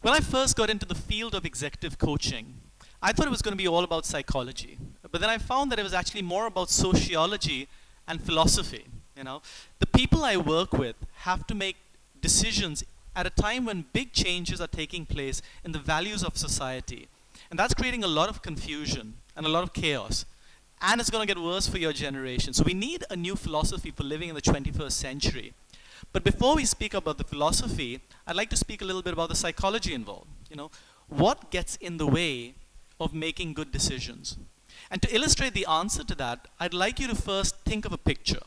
When I first got into the field of executive coaching, I thought it was going to be all about psychology. But then I found that it was actually more about sociology and philosophy. You know, the people I work with have to make decisions at a time when big changes are taking place in the values of society. And that's creating a lot of confusion and a lot of chaos. And it's going to get worse for your generation. So we need a new philosophy for living in the 21st century. But before we speak about the philosophy, I'd like to speak a little bit about the psychology involved. You know, what gets in the way of making good decisions? And to illustrate the answer to that, I'd like you to first think of a picture.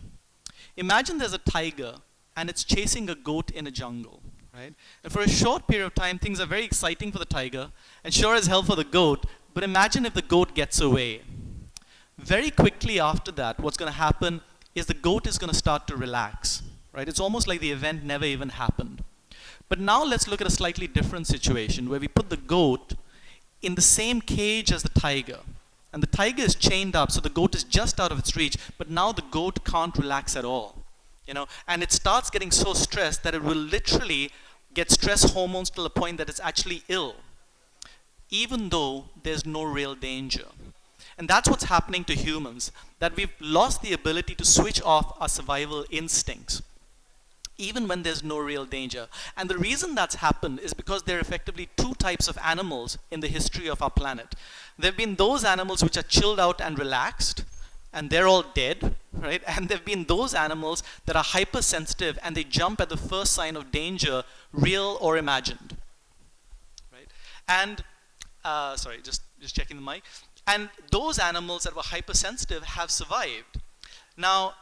Imagine there's a tiger and it's chasing a goat in a jungle, right? And for a short period of time, things are very exciting for the tiger and sure as hell for the goat, but imagine if the goat gets away. Very quickly after that, what's going to happen is the goat is going to start to relax, right? It's almost like the event never even happened. But now let's look at a slightly different situation where we put the goat in the same cage as the tiger. And the tiger is chained up, so the goat is just out of its reach, but now the goat can't relax at all. You know, and it starts getting so stressed that it will literally get stress hormones to the point that it's actually ill, even though there's no real danger. And that's what's happening to humans, that we've lost the ability to switch off our survival instincts, even when there's no real danger. And the reason that's happened is because there are effectively two types of animals in the history of our planet. There have been those animals which are chilled out and relaxed, and they're all dead, right? And there have been those animals that are hypersensitive and they jump at the first sign of danger, real or imagined, right? And, sorry, just checking the mic. And those animals that were hypersensitive have survived. Now,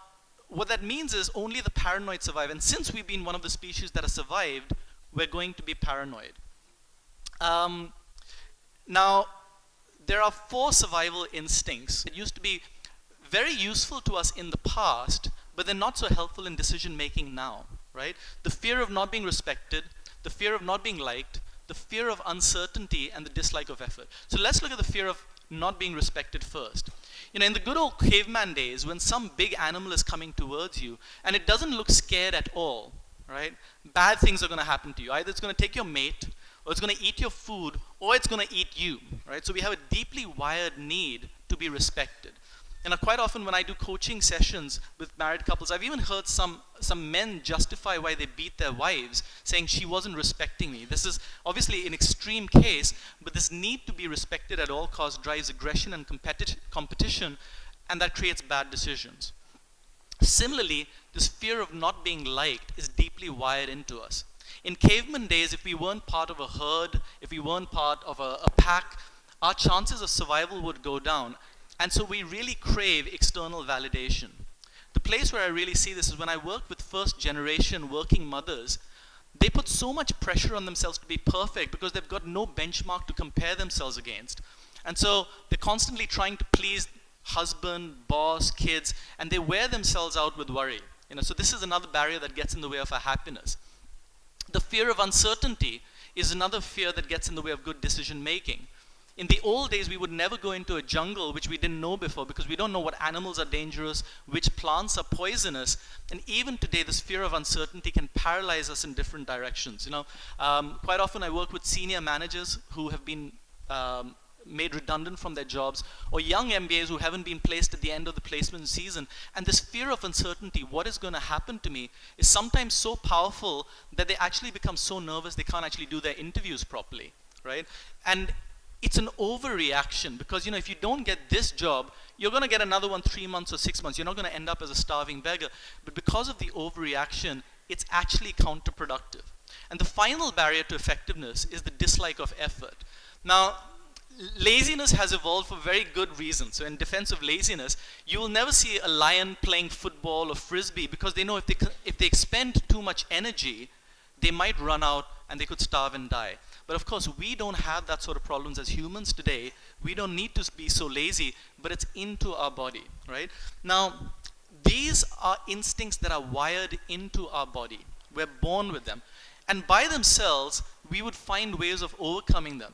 what that means is only the paranoid survive. And since we've been one of the species that have survived, we're going to be paranoid. Now, there are 4 survival instincts that used to be very useful to us in the past, but they're not so helpful in decision making now, right? The fear of not being respected, the fear of not being liked, the fear of uncertainty, and the dislike of effort. So let's look at the fear of not being respected first. You know, in the good old caveman days, when some big animal is coming towards you, and it doesn't look scared at all, right? Bad things are going to happen to you. Either it's going to take your mate, or it's going to eat your food, or it's going to eat you, right? So we have a deeply wired need to be respected. And quite often when I do coaching sessions with married couples, I've even heard some men justify why they beat their wives, saying she wasn't respecting me. This is obviously an extreme case, but this need to be respected at all costs drives aggression and competition, and that creates bad decisions. Similarly, this fear of not being liked is deeply wired into us. In caveman days, if we weren't part of a herd, if we weren't part of a pack, our chances of survival would go down. And so we really crave external validation. The place where I really see this is when I work with first generation working mothers. They put so much pressure on themselves to be perfect because they've got no benchmark to compare themselves against. And so they're constantly trying to please husband, boss, kids, and they wear themselves out with worry. You know, so this is another barrier that gets in the way of our happiness. The fear of uncertainty is another fear that gets in the way of good decision making. In the old days, we would never go into a jungle which we didn't know before because we don't know what animals are dangerous, which plants are poisonous. And even today, this fear of uncertainty can paralyze us in different directions. You know, quite often I work with senior managers who have been made redundant from their jobs, or young MBAs who haven't been placed at the end of the placement season. And this fear of uncertainty, what is going to happen to me, is sometimes so powerful that they actually become so nervous they can't actually do their interviews properly, right? And it's an overreaction because, you know, if you don't get this job, you're going to get another one 3 months or 6 months. You're not going to end up as a starving beggar. But because of the overreaction, it's actually counterproductive. And the final barrier to effectiveness is the dislike of effort. Now, laziness has evolved for very good reasons. So in defense of laziness, you will never see a lion playing football or frisbee because they know if they expend too much energy, they might run out and they could starve and die. But of course, we don't have that sort of problems as humans today. We don't need to be so lazy, but it's into our body, right? Now, these are instincts that are wired into our body. We're born with them. And by themselves, we would find ways of overcoming them.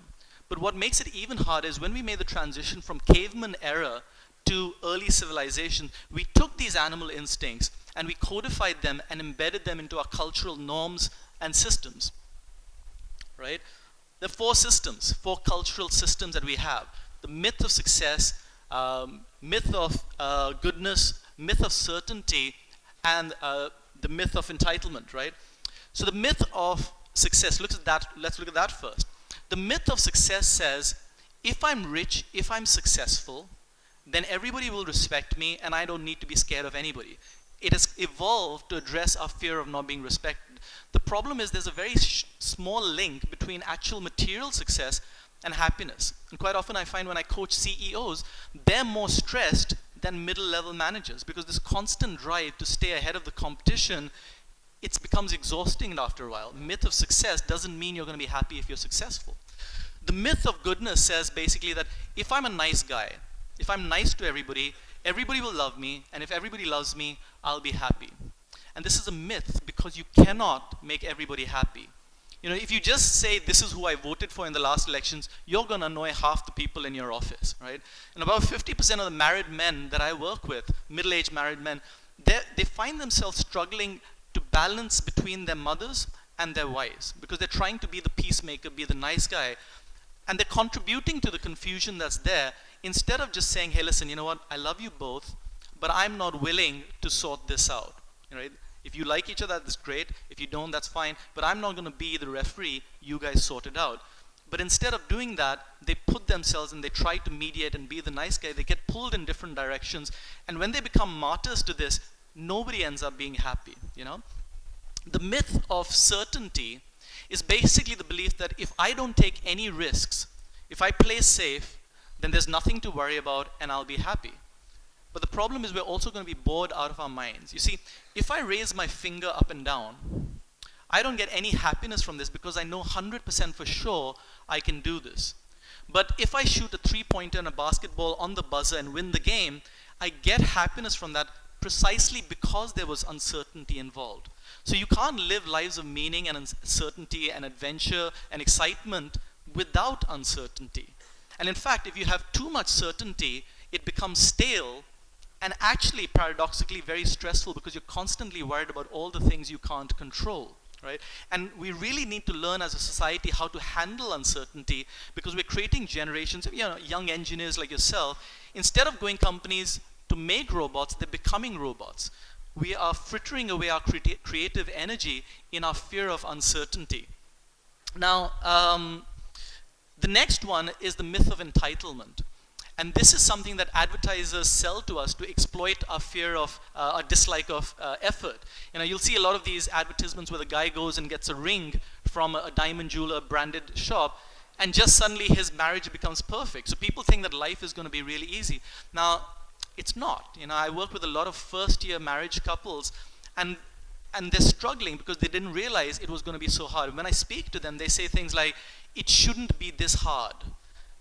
But what makes it even harder is when we made the transition from caveman era to early civilization, we took these animal instincts and we codified them and embedded them into our cultural norms and systems, right? There are four systems, four cultural systems that we have. The myth of success, myth of goodness, myth of certainty, and the myth of entitlement, right? So the myth of success, let's look at that first. The myth of success says, if I'm rich, if I'm successful, then everybody will respect me and I don't need to be scared of anybody. It has evolved to address our fear of not being respected. The problem is there's a very small link between actual material success and happiness. And quite often I find when I coach CEOs, they're more stressed than middle-level managers because this constant drive to stay ahead of the competition, it becomes exhausting after a while. Myth of success doesn't mean you're going to be happy if you're successful. The myth of goodness says basically that if I'm a nice guy, if I'm nice to everybody, everybody will love me, and if everybody loves me, I'll be happy. And this is a myth because you cannot make everybody happy. You know, if you just say this is who I voted for in the last elections, you're going to annoy half the people in your office, right? And about 50% of the married men that I work with, middle-aged married men, they find themselves struggling to balance between their mothers and their wives because they're trying to be the peacemaker, be the nice guy, and they're contributing to the confusion that's there instead of just saying, hey, listen, you know what, I love you both, but I'm not willing to sort this out, right? If you like each other, that's great. If you don't, that's fine. But I'm not going to be the referee. You guys sort it out. But instead of doing that, they put themselves and they try to mediate and be the nice guy. They get pulled in different directions. And when they become martyrs to this, nobody ends up being happy, you know? The myth of certainty is basically the belief that if I don't take any risks, if I play safe, then there's nothing to worry about and I'll be happy. But the problem is we're also going to be bored out of our minds. You see, if I raise my finger up and down, I don't get any happiness from this because I know 100% for sure I can do this. But if I shoot a three-pointer and a basketball on the buzzer and win the game, I get happiness from that precisely because there was uncertainty involved. So you can't live lives of meaning and uncertainty and adventure and excitement without uncertainty. And in fact, if you have too much certainty, it becomes stale and actually paradoxically very stressful because you're constantly worried about all the things you can't control, right? And we really need to learn as a society how to handle uncertainty because we're creating generations of young engineers like yourself. Instead of going companies to make robots, they're becoming robots. We are frittering away our creative energy in our fear of uncertainty. Now, the next one is the myth of entitlement. And this is something that advertisers sell to us to exploit our fear of, our dislike of effort. You know, you'll see a lot of these advertisements where the guy goes and gets a ring from a diamond jeweler branded shop, and just suddenly his marriage becomes perfect. So people think that life is going to be really easy. Now, it's not. You know, I work with a lot of first-year marriage couples, and they're struggling because they didn't realize it was going to be so hard. When I speak to them, they say things like, it shouldn't be this hard.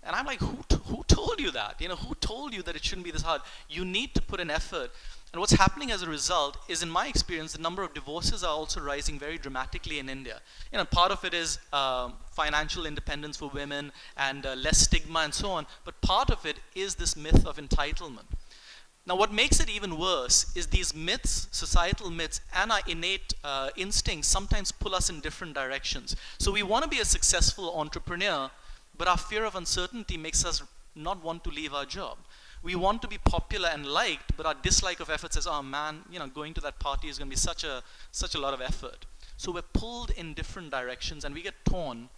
And I'm like, who told you that? You know, who told you that it shouldn't be this hard? You need to put in effort. And what's happening as a result is, in my experience, the number of divorces are also rising very dramatically in India. You know, part of it is financial independence for women and less stigma and so on. But part of it is this myth of entitlement. Now, what makes it even worse is these myths, societal myths, and our innate instincts sometimes pull us in different directions. So we want to be a successful entrepreneur, but our fear of uncertainty makes us not want to leave our job. We want to be popular and liked, but our dislike of effort says, oh man, you know, going to that party is going to be such a lot of effort. So we're pulled in different directions and we get torn,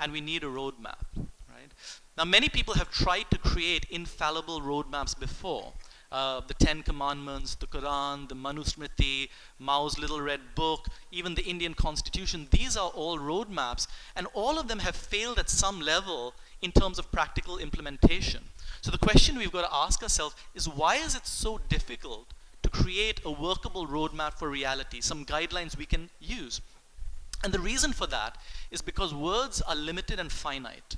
and we need a roadmap, right? Now, many people have tried to create infallible roadmaps before. The 10 Commandments, the Quran, the Manusmriti, Mao's Little Red Book, even the Indian Constitution. These are all roadmaps, and all of them have failed at some level in terms of practical implementation. So the question we've got to ask ourselves is, why is it so difficult to create a workable roadmap for reality, some guidelines we can use? And the reason for that is because words are limited and finite.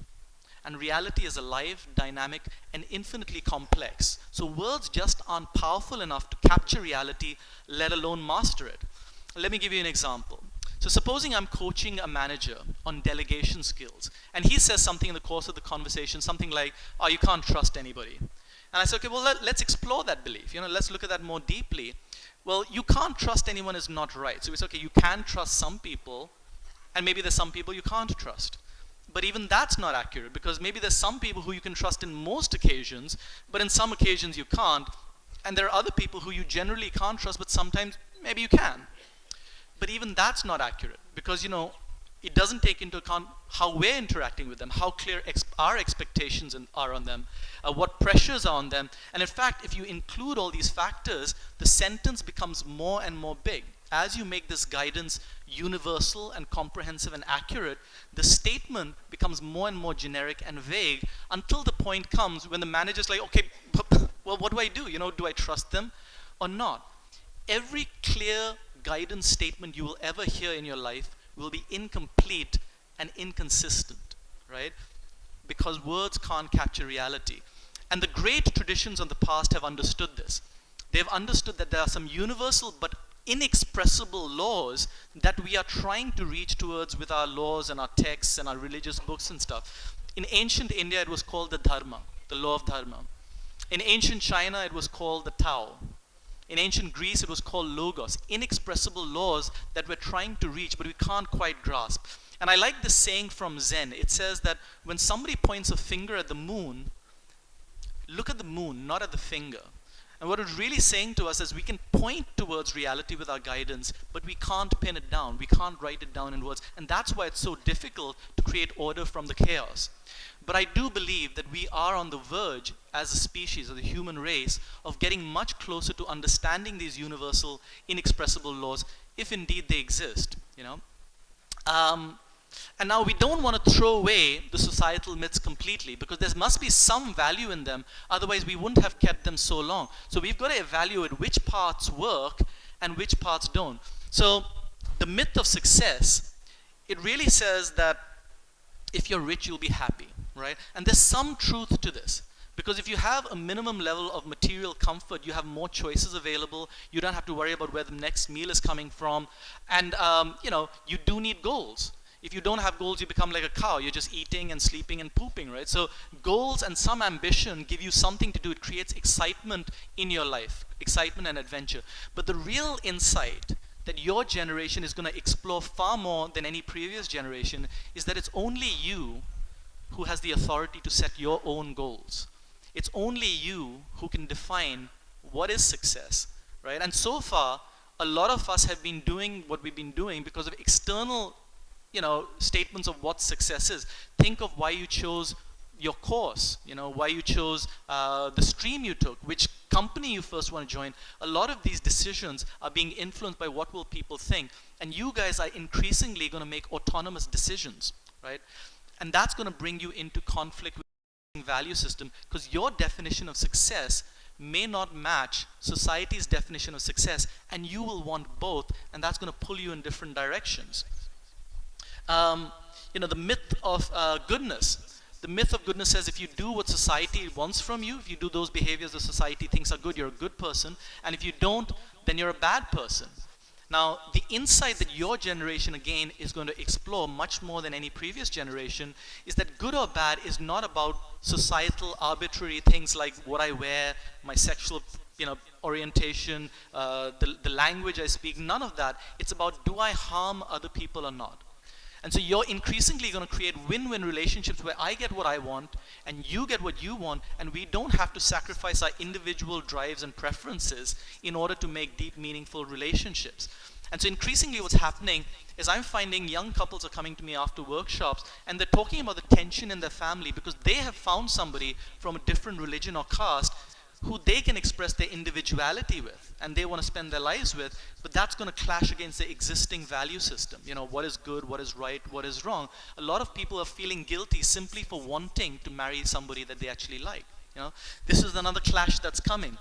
And reality is alive, dynamic, and infinitely complex. So words just aren't powerful enough to capture reality, let alone master it. Let me give you an example. So supposing I'm coaching a manager on delegation skills, and he says something in the course of the conversation, something like, oh, you can't trust anybody. And I say, okay, well, let's explore that belief. You know, let's look at that more deeply. Well, you can't trust anyone is not right. So it's okay, you can trust some people, and maybe there's some people you can't trust. But even that's not accurate, because maybe there's some people who you can trust in most occasions, but in some occasions you can't. And there are other people who you generally can't trust, but sometimes maybe you can. But even that's not accurate, because it doesn't take into account how we're interacting with them, how clear our expectations are on them, what pressures are on them. And in fact, if you include all these factors, the sentence becomes more and more big. As you make this guidance universal and comprehensive and accurate, the statement becomes more and more generic and vague, until the point comes when the manager's like, okay, well, what do I do? Do I trust them or not? Every clear guidance statement you will ever hear in your life will be incomplete and inconsistent, right? Because words can't capture reality. And the great traditions of the past have understood this. They've understood that there are some universal but inexpressible laws that we are trying to reach towards with our laws and our texts and our religious books and stuff. In ancient India, it was called the dharma, the law of dharma. In ancient China, it was called the Tao. In ancient Greece, it was called logos, inexpressible laws that we're trying to reach, but we can't quite grasp. And I like this saying from Zen. It says that when somebody points a finger at the moon, look at the moon, not at the finger. And what it's really saying to us is we can point towards reality with our guidance, but we can't pin it down. We can't write it down in words. And that's why it's so difficult to create order from the chaos. But I do believe that we are on the verge, as a species, of the human race, of getting much closer to understanding these universal, inexpressible laws, if indeed they exist, And now we don't want to throw away the societal myths completely, because there must be some value in them, otherwise we wouldn't have kept them so long. So we've got to evaluate which parts work and which parts don't. So the myth of success, it really says that if you're rich, you'll be happy, right? And there's some truth to this. Because if you have a minimum level of material comfort, you have more choices available. You don't have to worry about where the next meal is coming from. And, you do need goals. If you don't have goals, you become like a cow. You're just eating and sleeping and pooping, right? So goals and some ambition give you something to do. It creates excitement in your life, excitement and adventure. But the real insight that your generation is going to explore far more than any previous generation is that it's only you who has the authority to set your own goals. It's only you who can define what is success, right? And so far, a lot of us have been doing what we've been doing because of external statements of what success is. Think of why you chose your course, why you chose the stream you took, which company you first want to join. A lot of these decisions are being influenced by what will people think. And you guys are increasingly going to make autonomous decisions, right? And that's going to bring you into conflict with the value system, because your definition of success may not match society's definition of success, and you will want both, and that's going to pull you in different directions. The myth of goodness. The myth of goodness says if you do what society wants from you, if you do those behaviors that society thinks are good, you're a good person. And if you don't, then you're a bad person. Now, the insight that your generation, again, is going to explore much more than any previous generation is that good or bad is not about societal arbitrary things like what I wear, my sexual orientation, the language I speak, none of that. It's about, do I harm other people or not? And so you're increasingly going to create win-win relationships where I get what I want and you get what you want, and we don't have to sacrifice our individual drives and preferences in order to make deep, meaningful relationships. And so increasingly what's happening is I'm finding young couples are coming to me after workshops and they're talking about the tension in their family because they have found somebody from a different religion or caste who they can express their individuality with and they want to spend their lives with, but that's going to clash against the existing value system. What is good, what is right, what is wrong. A lot of people are feeling guilty simply for wanting to marry somebody that they actually like. This is another clash that's coming.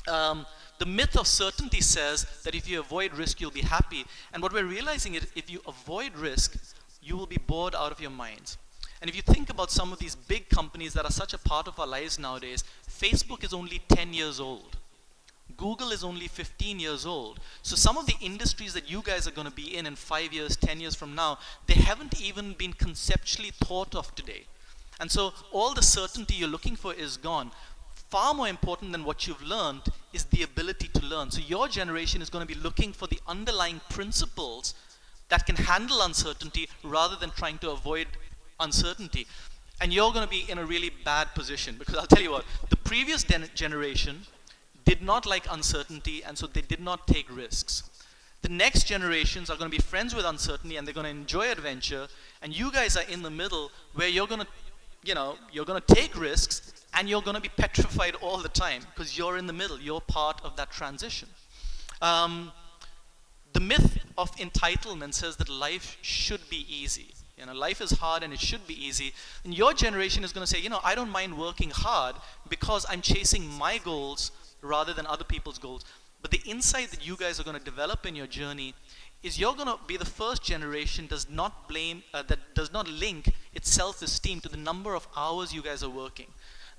The myth of certainty says that if you avoid risk, you'll be happy. And what we're realizing is if you avoid risk, you will be bored out of your minds. And if you think about some of these big companies that are such a part of our lives nowadays, Facebook is only 10 years old. Google is only 15 years old. So some of the industries that you guys are going to be in 5 years, 10 years from now, they haven't even been conceptually thought of today. And so all the certainty you're looking for is gone. Far more important than what you've learned is the ability to learn. So your generation is going to be looking for the underlying principles that can handle uncertainty rather than trying to avoid uncertainty. And you're going to be in a really bad position, because I'll tell you what, the previous generation did not like uncertainty, and so they did not take risks. The next generations are going to be friends with uncertainty, and they're going to enjoy adventure, and you guys are in the middle where you're going to, you're going to take risks, and you're going to be petrified all the time because you're in the middle. You're part of that transition. The myth of entitlement says that life should be easy. Life is hard and it should be easy. And your generation is going to say, I don't mind working hard because I'm chasing my goals rather than other people's goals. But the insight that you guys are going to develop in your journey is you're going to be the first generation that does not link its self-esteem to the number of hours you guys are working.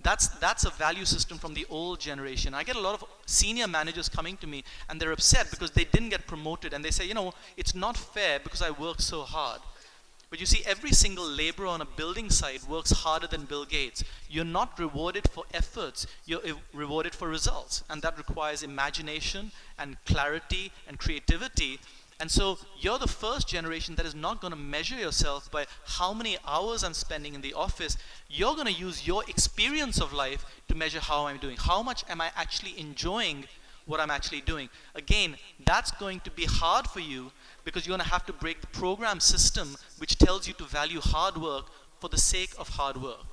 That's a value system from the old generation. I get a lot of senior managers coming to me and they're upset because they didn't get promoted, and they say, it's not fair because I work so hard. But you see, every single laborer on a building site works harder than Bill Gates. You're not rewarded for efforts, you're rewarded for results. And that requires imagination and clarity and creativity. And so you're the first generation that is not going to measure yourself by how many hours I'm spending in the office. You're going to use your experience of life to measure how I'm doing. How much am I actually enjoying what I'm actually doing? Again, that's going to be hard for you, because you're going to have to break the program system which tells you to value hard work for the sake of hard work.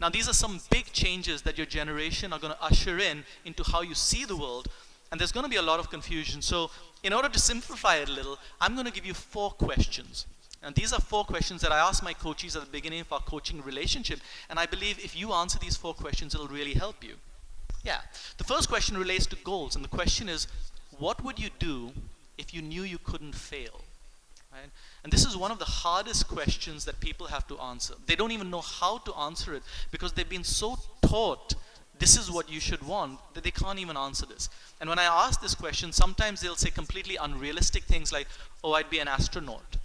Now, these are some big changes that your generation are going to usher into how you see the world, and there's going to be a lot of confusion. So in order to simplify it a little, I'm going to give you 4 questions. And these are 4 questions that I ask my coaches at the beginning of our coaching relationship, and I believe if you answer these 4 questions, it'll really help you. Yeah. The first question relates to goals, and the question is, what would you do if you knew you couldn't fail? Right? And this is one of the hardest questions that people have to answer. They don't even know how to answer it because they've been so taught this is what you should want that they can't even answer this. And when I ask this question, sometimes they'll say completely unrealistic things like, oh, I'd be an astronaut.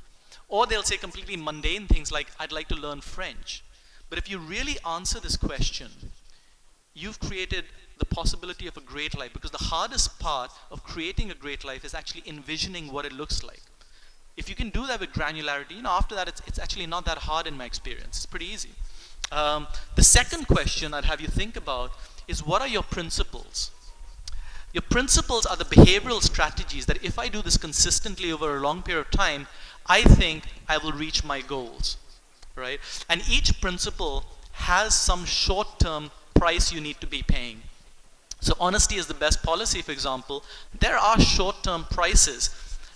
Or they'll say completely mundane things like, I'd like to learn French. But if you really answer this question, you've created the possibility of a great life, because the hardest part of creating a great life is actually envisioning what it looks like. If you can do that with granularity, after that it's actually not that hard in my experience. It's pretty easy. The second question I'd have you think about is, what are your principles? Your principles are the behavioral strategies that if I do this consistently over a long period of time, I think I will reach my goals, right? And each principle has some short-term price you need to be paying. So honesty is the best policy, for example. There are short-term prices.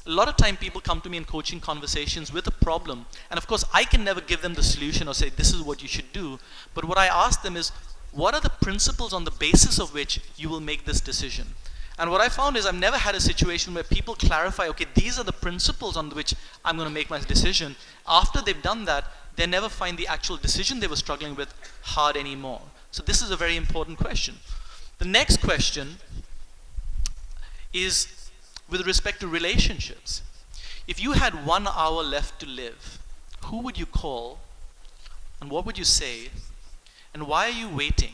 A lot of time people come to me in coaching conversations with a problem, and of course I can never give them the solution or say this is what you should do, but what I ask them is, what are the principles on the basis of which you will make this decision? And what I found is I've never had a situation where people clarify, okay, these are the principles on which I'm going to make my decision. After they've done that, they never find the actual decision they were struggling with hard anymore. So this is a very important question. The next question is with respect to relationships. If you had 1 hour left to live, who would you call and what would you say, and why are you waiting?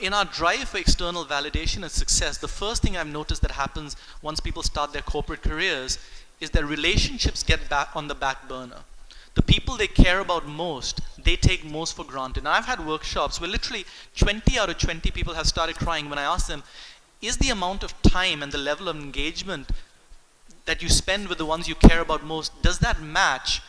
In our drive for external validation and success, the first thing I've noticed that happens once people start their corporate careers is that relationships get back on the back burner. The people they care about most, they take most for granted. Now, I've had workshops where literally 20 out of 20 people have started crying when I ask them, is the amount of time and the level of engagement that you spend with the ones you care about most, does that match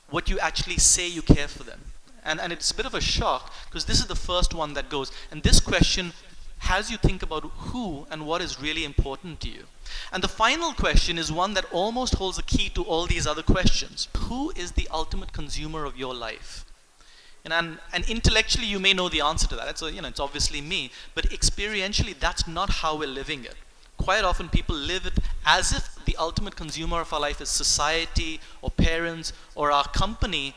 what you actually say you care for them? And it's a bit of a shock, because this is the first one that goes. And this question has you think about who and what is really important to you. And the final question is one that almost holds the key to all these other questions. Who is the ultimate consumer of your life? And intellectually you may know the answer to that. It's obviously me. But experientially, that's not how we're living it. Quite often people live it as if the ultimate consumer of our life is society or parents or our company.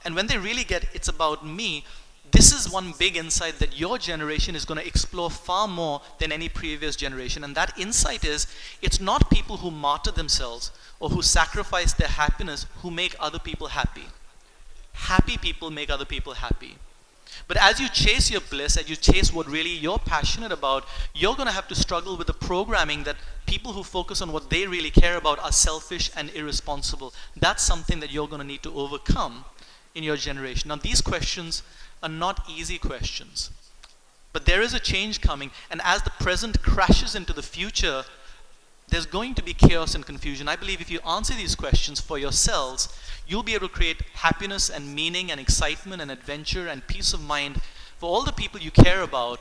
And when they really get it's about me, this is one big insight that your generation is going to explore far more than any previous generation. And that insight is, it's not people who martyr themselves or who sacrifice their happiness who make other people happy. Happy people make other people happy. But as you chase your bliss, as you chase what really you're passionate about, you're going to have to struggle with the programming that people who focus on what they really care about are selfish and irresponsible. That's something that you're going to need to overcome in your generation. Now, these questions are not easy questions, but there is a change coming, and as the present crashes into the future, there's going to be chaos and confusion. I believe if you answer these questions for yourselves, you'll be able to create happiness and meaning and excitement and adventure and peace of mind for all the people you care about,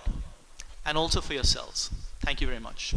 and also for yourselves. Thank you very much.